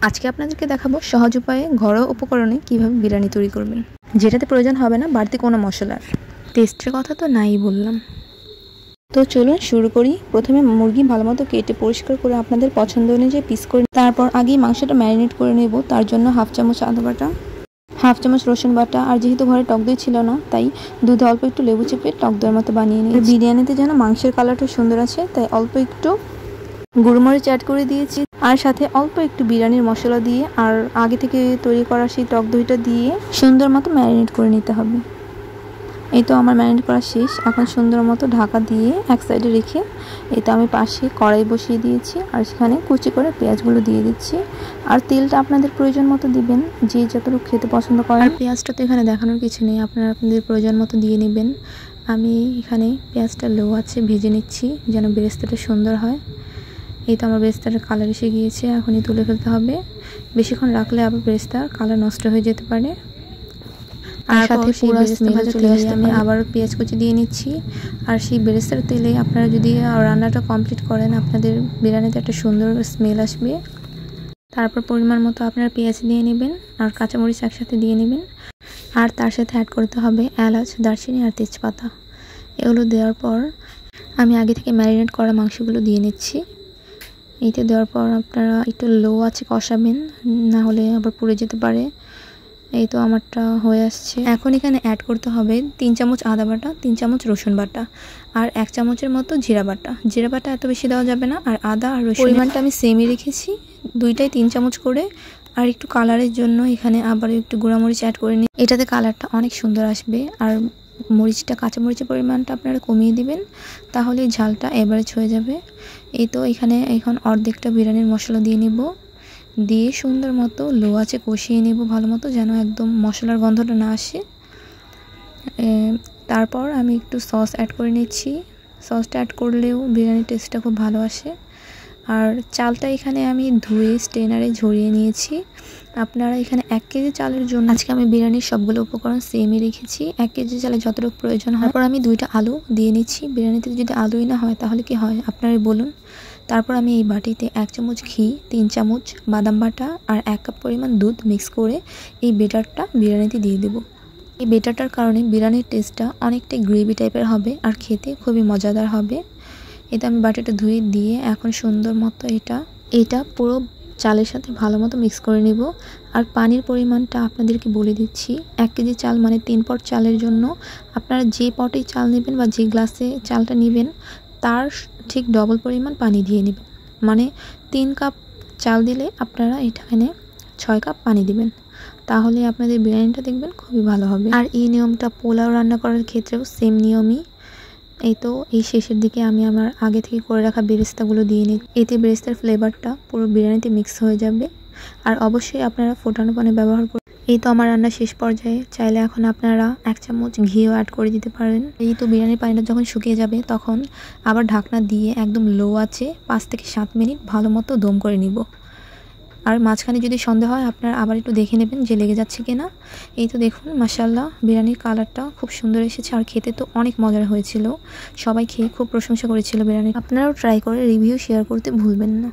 আজকে আপনাদেরকে দেখাবো সহজ উপায়ে ঘরোয়া উপকরণে কিভাবে বিরিয়ানি তৈরি করবেন, যেটাতে প্রয়োজন হবে না বাড়তি কোনো মশলার। টেস্টের কথা তো নাই বললাম। তো চলুন শুরু করি। প্রথমে মুরগি ভালোমতো কেটে পরিষ্কার করে আপনাদের পছন্দ অনুযায়ী পিস করে, তারপর আগেই মাংসটা ম্যারিনেট করে নেব। তার জন্য হাফ চামচ আদা বাটা, হাফ চামচ রসুন বাটা, আর যেহেতু ঘরে টক দই ছিল না তাই দুধে অল্প একটু লেবু চেপে টক দইয়ের মতো বানিয়ে নিই। বিরিয়ানিতে যেন মাংসের কালারটা সুন্দর আছে তাই অল্প একটু গুঁড়োমরিচ অ্যাড করে দিয়েছি, আর সাথে অল্প একটু বিরিয়ানির মশলা দিয়ে আর আগে থেকে তৈরি করা সেই টক দইটা দিয়ে সুন্দর মতো ম্যারিনেট করে নিতে হবে। এই তো আমার ম্যারিনেট করা শেষ। এখন সুন্দর মতো ঢাকা দিয়ে এক সাইডে রেখে এই তো আমি পাশে কড়াই বসিয়ে দিয়েছি, আর সেখানে কুচি করে পেঁয়াজগুলো দিয়ে দিচ্ছি। আর তেলটা আপনাদের প্রয়োজন মতো দিবেন, যে যতটুকু খেতে পছন্দ করেন। আর পেঁয়াজটা তো এখানে দেখানোর কিছু নেই, আপনারা আপনাদের প্রয়োজন মতো দিয়ে নেবেন। আমি এখানে পেঁয়াজটা লো আছে ভেজে নিচ্ছি যেন বেরেস্তাটা সুন্দর হয়। এই তো আমার বেরেস্তার কালার এসে গিয়েছে, এখনই তুলে ফেলতে হবে। বেশিক্ষণ রাখলে আবার বেরেস্তার কালার নষ্ট হয়ে যেতে পারে। আর সাথে পুরো স্মেল চলে আসলে আমি আবার পেঁয়াজ কুচি দিয়ে নিচ্ছি। আর সেই বেরেস্তার তেলে আপনারা যদি রান্নাটা কমপ্লিট করেন আপনাদের বিরিয়ানিতে একটা সুন্দর স্মেল আসবে। তারপর পরিমাণ মতো আপনারা পেঁয়াজ দিয়ে নেবেন আর কাঁচামরিচ একসাথে দিয়ে নেবেন। আর তার সাথে অ্যাড করতে হবে এলাচ, দারচিনি আর তেজপাতা। এগুলো দেওয়ার পর আমি আগে থেকে ম্যারিনেট করা মাংসগুলো দিয়ে নিচ্ছি। এইটা দেওয়ার পর আপনারা একটু লো আছে কষাবেন, না হলে আবার পুড়ে যেতে পারে। এই তো আমারটা হয়ে আসছে। এখন এখানে অ্যাড করতে হবে 3 চামচ আদা বাটা, 3 চামচ রসুন বাটা আর 1 চামচের মতো জিরা বাটা। জিরা বাটা এত বেশি দেওয়া যাবে না। আর আদা আর রসুন পরিমাণটা আমি সেমই রেখেছি, দুইটাই 3 চামচ করে। আর একটু কালারের জন্য এখানে আবার একটু গুঁড়ামরিচ অ্যাড করে নিই, এটাতে কালারটা অনেক সুন্দর আসবে। আর মরিচটা, কাঁচামরিচের পরিমাণটা আপনারা কমিয়ে দিবেন, তাহলে ঝালটা এভারেজ হয়ে যাবে। এই তো এখানে এখন অর্ধেকটা বিরিয়ানির মশলা দিয়ে নিব, দিয়ে সুন্দর মতো লো আঁচে কষিয়ে নেব ভালো মতো, যেন একদম মশলার গন্ধটা না আসে। তারপর আমি একটু সস অ্যাড করে নিচ্ছি। সসটা অ্যাড করলেও বিরিয়ানির টেস্টটা খুব ভালো আসে। আর চালটা এখানে আমি ধুয়ে স্টেনারে ঝরিয়ে নিয়েছি। আপনারা এখানে 1 কেজি চালের জন্য আজকে আমি বিরিয়ানির সবগুলো উপকরণ সেমই রেখেছি। 1 কেজি চালে যতটুকু প্রয়োজন হয়। তারপর আমি 2টা আলু দিয়ে নিচ্ছি। বিরিয়ানিতে যদি আলুই না হয় তাহলে কি হয় আপনারাই বলুন। তারপর আমি এই বাটিতে 1 চামচ ঘি, 3 চামচ বাদাম বাটা আর 1 কাপ পরিমাণ দুধ মিক্স করে এই বেটারটা বিরিয়ানিতে দিয়ে দেব। এই বেটারটার কারণে বিরিয়ানির টেস্টটা অনেকটাই গ্রেভি টাইপের হবে আর খেতে খুবই মজাদার হবে। এটা আমি বাটিটা ধুয়ে দিয়ে এখন সুন্দর মতো এটা পুরো চালের সাথে ভালো মতো মিক্স করে নিব। আর পানির পরিমাণটা আপনাদেরকে বলে দিচ্ছি। 1 কেজি চাল মানে 3 পট চালের জন্য আপনারা যে পটেই চাল নেবেন বা যে গ্লাসে চালটা নেবেন তার ঠিক ডবল পরিমাণ পানি দিয়ে নেবেন। মানে 3 কাপ চাল দিলে আপনারা এখানে 6 কাপ পানি দিবেন, তাহলে আপনাদের বিরিয়ানিটা দেখবেন খুবই ভালো হবে। আর এই নিয়মটা পোলাও রান্না করার ক্ষেত্রেও সেম নিয়মই। এই তো এই শেষের দিকে আমি আমার আগে থেকে করে রাখা বেরেস্তাগুলো দিয়ে নিই, এতে বেরেস্তার ফ্লেভারটা পুরো বিরিয়ানিতে মিক্স হয়ে যাবে। আর অবশ্যই আপনারা ফোটানো পানি ব্যবহার করুন। এই তো আমার রান্না শেষ পর্যায়ে, চাইলে এখন আপনারা 1 চামচ ঘিও অ্যাড করে দিতে পারেন। এই তো বিরিয়ানির পানিটা যখন শুকিয়ে যাবে তখন আবার ঢাকনা দিয়ে একদম লো আছে 5 থেকে 7 মিনিট ভালো মতো দম করে নিব। আর মাঝখানে যদি সন্দেহ হয় আপনারা আবার একটু দেখে নেবেন যে লেগে যাচ্ছে কিনা। এই তো দেখুন মাশাআল্লাহ বিরিয়ানির কালারটা খুব সুন্দর এসেছে, আর খেতে তো অনেক মজার হয়েছিল। সবাই খেয়ে খুব প্রশংসা করেছিল বিরিয়ানি। আপনারাও ট্রাই করে রিভিউ শেয়ার করতে ভুলবেন না।